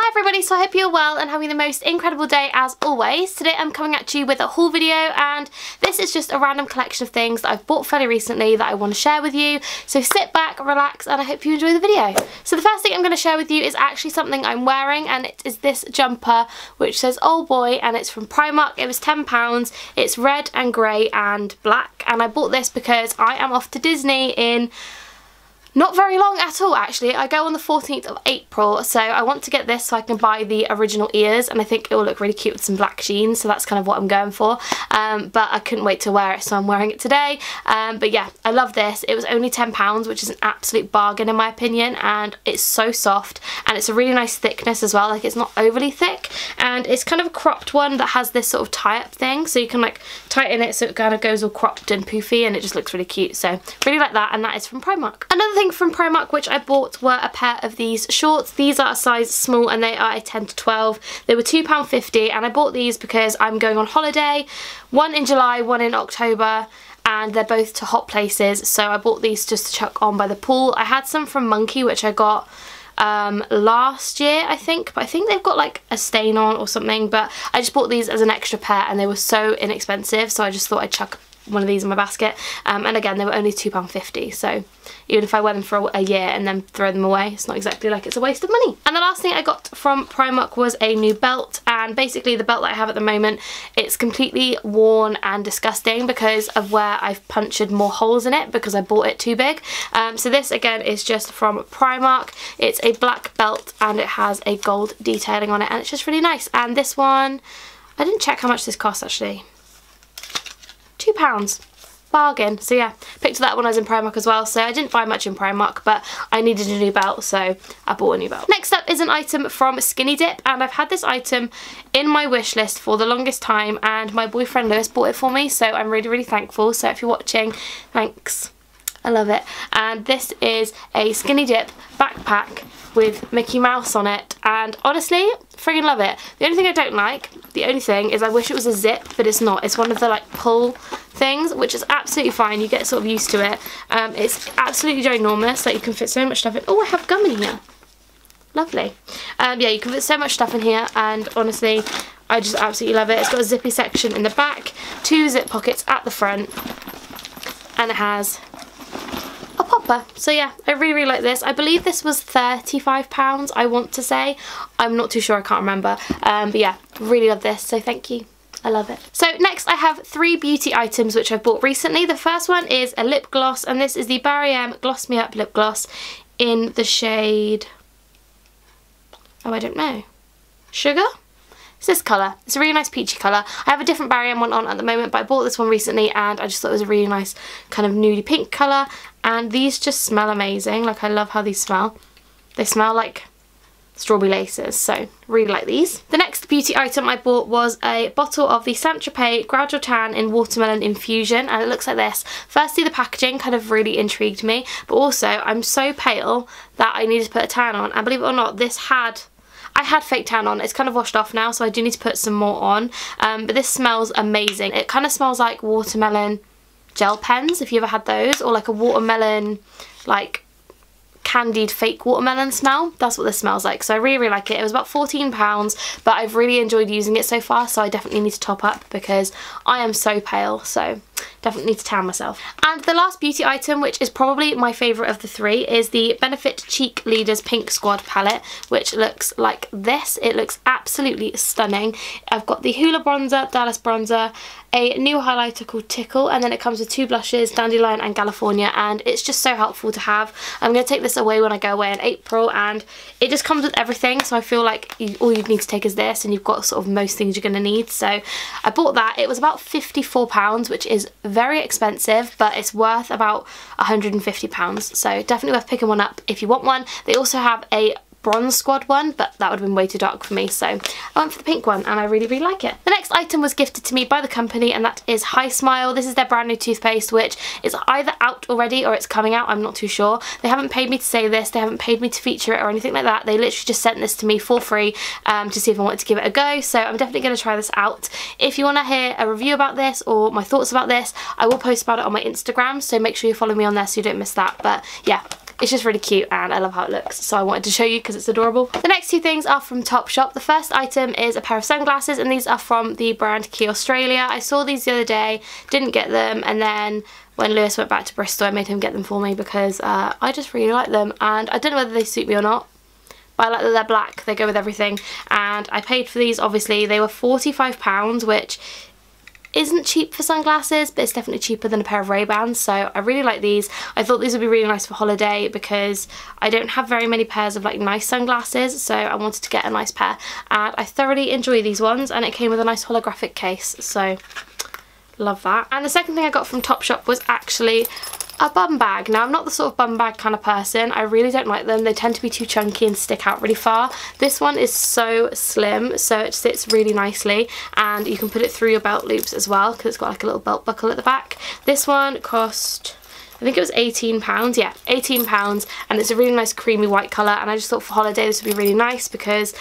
Hi everybody, so I hope you're well and having the most incredible day as always. Today I'm coming at you with a haul video, and this is just a random collection of things that I've bought fairly recently that I want to share with you. So sit back, relax, and I hope you enjoy the video. So the first thing I'm going to share with you is actually something I'm wearing, and it is this jumper which says "Old Boy," and it's from Primark. It was £10. It's red and grey and black, and I bought this because I am off to Disney in not very long at all actually. I go on the 14th of April, so I want to get this so I can buy the original ears, and I think it will look really cute with some black jeans, so that's kind of what I'm going for. But I couldn't wait to wear it, so I'm wearing it today. But yeah, I love this. It was only £10, which is an absolute bargain in my opinion, and it's so soft, and it's a really nice thickness as well. Like, it's not overly thick, and it's kind of a cropped one that has this sort of tie-up thing, so you can like tighten it so it kind of goes all cropped and poofy, and it just looks really cute. So really like that, and that is from Primark. Another thing from Primark which I bought were a pair of these shorts. These are a size small and they are a 10 to 12. They were £2.50, and I bought these because I'm going on holiday, one in July, one in October, and they're both to hot places, so I bought these just to chuck on by the pool. I had some from Monkey which I got last year I think, but I think they've got like a stain on or something, but I just bought these as an extra pair and they were so inexpensive, so I just thought I'd chuck one of these in my basket. And again, they were only £2.50, so even if I wear them for a year and then throw them away, it's not exactly like it's a waste of money. And the last thing I got from Primark was a new belt, and basically the belt that I have at the moment, it's completely worn and disgusting because of where I've punctured more holes in it because I bought it too big. So this again is just from Primark. It's a black belt and it has a gold detailing on it, and it's just really nice. And this one, I didn't check how much this cost actually. £2. Bargain. So yeah, picked that when I was in Primark as well, so I didn't buy much in Primark, but I needed a new belt, so I bought a new belt. Next up is an item from Skinny Dip, and I've had this item in my wish list for the longest time, and my boyfriend Lewis bought it for me, so I'm really thankful. So if you're watching, thanks. I love it. And this is a Skinny Dip backpack with Mickey Mouse on it, and honestly, friggin' love it. The only thing I don't like, the only thing is I wish it was a zip, but it's not. It's one of the like pull things, which is absolutely fine. You get sort of used to it. It's absolutely ginormous. Like, you can fit so much stuff in. Oh, I have gum in here. Lovely. Yeah, you can fit so much stuff in here, and honestly, I just absolutely love it. It's got a zippy section in the back, 2 zip pockets at the front, and it has a popper. So yeah, I really like this. I believe this was £35, I want to say. I'm not too sure, I can't remember. But yeah, really love this, so thank you. I love it. So next I have 3 beauty items which I've bought recently. The first one is a lip gloss, and this is the Barry M Gloss Me Up lip gloss in the shade, oh, I don't know, Sugar? It's this colour. It's a really nice peachy colour. I have a different Barry M one on at the moment, but I bought this one recently and I just thought it was a really nice kind of nudie pink colour, and these just smell amazing. Like, I love how these smell. They smell like strawberry laces, so really like these. The next beauty item I bought was a bottle of the Saint Tropez Gradual Tan in Watermelon Infusion, and it looks like this. Firstly, the packaging kind of really intrigued me, but also I'm so pale that I needed to put a tan on, and believe it or not, I had fake tan on. It's kind of washed off now, so I do need to put some more on. But this smells amazing. It kind of smells like watermelon gel pens, if you ever had those, or like a watermelon, like candied fake watermelon smell. That's what this smells like, so I really like it. It was about £14, but I've really enjoyed using it so far, so I definitely need to top up because I am so pale, so definitely need to tan myself. And the last beauty item, which is probably my favourite of the 3, is the Benefit Cheek Leaders Pink Squad palette, which looks like this. It looks absolutely stunning. I've got the Hoola bronzer, Dallas bronzer, a new highlighter called Tickle, and then it comes with 2 blushes, Dandelion and California, and it's just so helpful to have. I'm going to take this away when I go away in April, and it just comes with everything, so I feel like all you need to take is this, and you've got sort of most things you're going to need. So I bought that. It was about £54, which is very expensive, but it's worth about £150, so definitely worth picking one up if you want one. They also have a Bronze Squad one, but that would have been way too dark for me, so I went for the pink one, and I really like it. The next item was gifted to me by the company, and that is Hi Smile. This is their brand new toothpaste, which is either out already or it's coming out. I'm not too sure. They haven't paid me to say this. They haven't paid me to feature it or anything like that. They literally just sent this to me for free to see if I wanted to give it a go, so I'm definitely going to try this out. If you want to hear a review about this or my thoughts about this, I will post about it on my Instagram, so make sure you follow me on there so you don't miss that. But yeah, it's just really cute and I love how it looks, so I wanted to show you because it's adorable. The next two things are from Topshop. The first item is a pair of sunglasses, and these are from the brand Key Australia. I saw these the other day, didn't get them, and then when Lewis went back to Bristol I made him get them for me because I just really like them, and I don't know whether they suit me or not, but I like that they're black, they go with everything. And I paid for these, obviously they were £45, which isn't cheap for sunglasses, but it's definitely cheaper than a pair of Ray-Bans, so I really like these. I thought these would be really nice for holiday because I don't have very many pairs of like nice sunglasses, so I wanted to get a nice pair, and I thoroughly enjoy these ones, and it came with a nice holographic case, so love that. And the second thing I got from Topshop was actually a bum bag. Now I'm not the sort of bum bag kind of person, I really don't like them, they tend to be too chunky and stick out really far. This one is so slim, so it sits really nicely, and you can put it through your belt loops as well because it's got like a little belt buckle at the back. This one cost, I think it was £18, yeah, £18, and it's a really nice creamy white colour, and I just thought for holiday this would be really nice because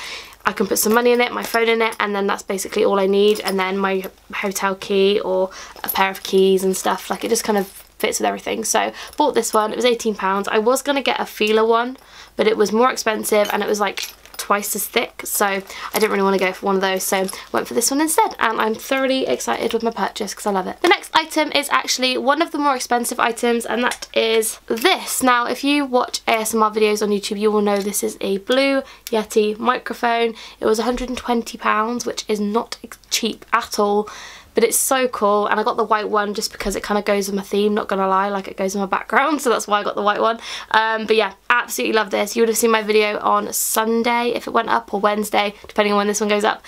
I can put some money in it, my phone in it, and then that's basically all I need, and then my hotel key or a pair of keys and stuff. Like, it just kind of fits with everything. So bought this one, it was £18. I was going to get a feeler one, but it was more expensive and it was like twice as thick, so I didn't really want to go for one of those, so went for this one instead, and I'm thoroughly excited with my purchase because I love it. The next item is actually one of the more expensive items, and that is this. Now if you watch ASMR videos on YouTube you will know this is a blue YETI microphone. It was £120, which is not cheap at all, but it's so cool, and I got the white one just because it kind of goes with my theme, not gonna lie, like it goes with my background, so that's why I got the white one. But yeah, absolutely love this. You would have seen my video on Sunday if it went up, or Wednesday, depending on when this one goes up,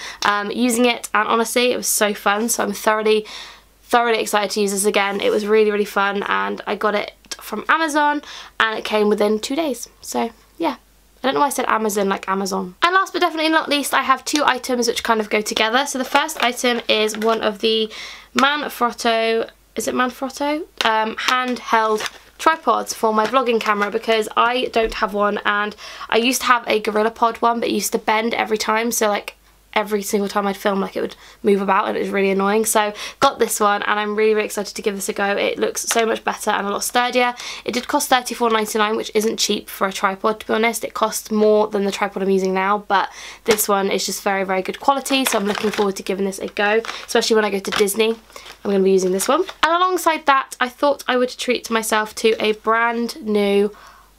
using it, and honestly it was so fun, so I'm thoroughly excited to use this again. It was really fun, and I got it from Amazon and it came within 2 days, so yeah. I don't know why I said Amazon like Amazon. And last but definitely not least, I have two items which kind of go together. So the first item is one of the Manfrotto, is it Manfrotto? Handheld tripods for my vlogging camera, because I don't have one, and I used to have a GorillaPod one, but it used to bend every time, so like every single time I'd film, like it would move about and it was really annoying. So got this one, and I'm really excited to give this a go. It looks so much better and a lot sturdier. It did cost £34.99, which isn't cheap for a tripod, to be honest. It costs more than the tripod I'm using now, but this one is just very good quality, so I'm looking forward to giving this a go, especially when I go to Disney. I'm going to be using this one. And alongside that, I thought I would treat myself to a brand new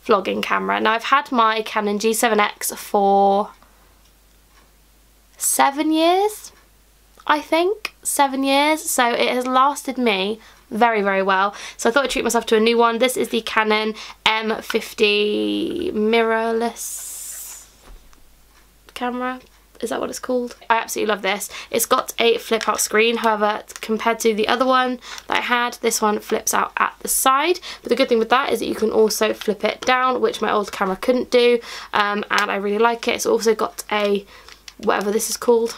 vlogging camera. Now I've had my Canon G7X for 7 years, I think, 7 years, so it has lasted me very well, so I thought I'd treat myself to a new one. This is the Canon M50 mirrorless camera, is that what it's called? I absolutely love this. It's got a flip out screen, however compared to the other one that I had, this one flips out at the side, but the good thing with that is that you can also flip it down, which my old camera couldn't do, and I really like it. It's also got a whatever this is called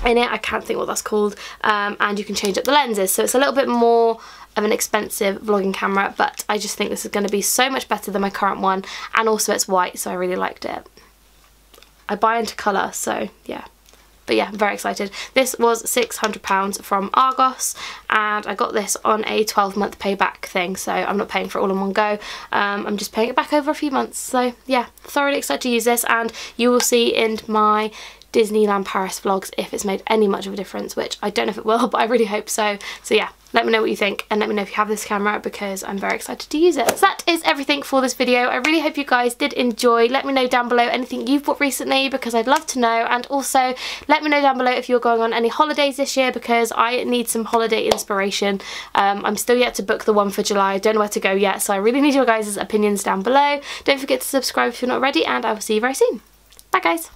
in it, I can't think what that's called, and you can change up the lenses, so it's a little bit more of an expensive vlogging camera, but I just think this is going to be so much better than my current one, and also it's white, so I really liked it. I buy into colour, so yeah. But yeah, I'm very excited. This was £600 from Argos, and I got this on a 12-month payback thing, so I'm not paying for it all in one go. I'm just paying it back over a few months. So yeah, thoroughly excited to use this, and you will see in my Disneyland Paris vlogs if it's made any much of a difference, which I don't know if it will, but I really hope so. So yeah, let me know what you think, and let me know if you have this camera, because I'm very excited to use it. So that is everything for this video. I really hope you guys did enjoy. Let me know down below anything you've bought recently, because I'd love to know, and also let me know down below if you're going on any holidays this year, because I need some holiday inspiration. I'm still yet to book the one for July. I don't know where to go yet, so I really need your guys' opinions down below. Don't forget to subscribe if you're not already, and I will see you very soon. Bye guys.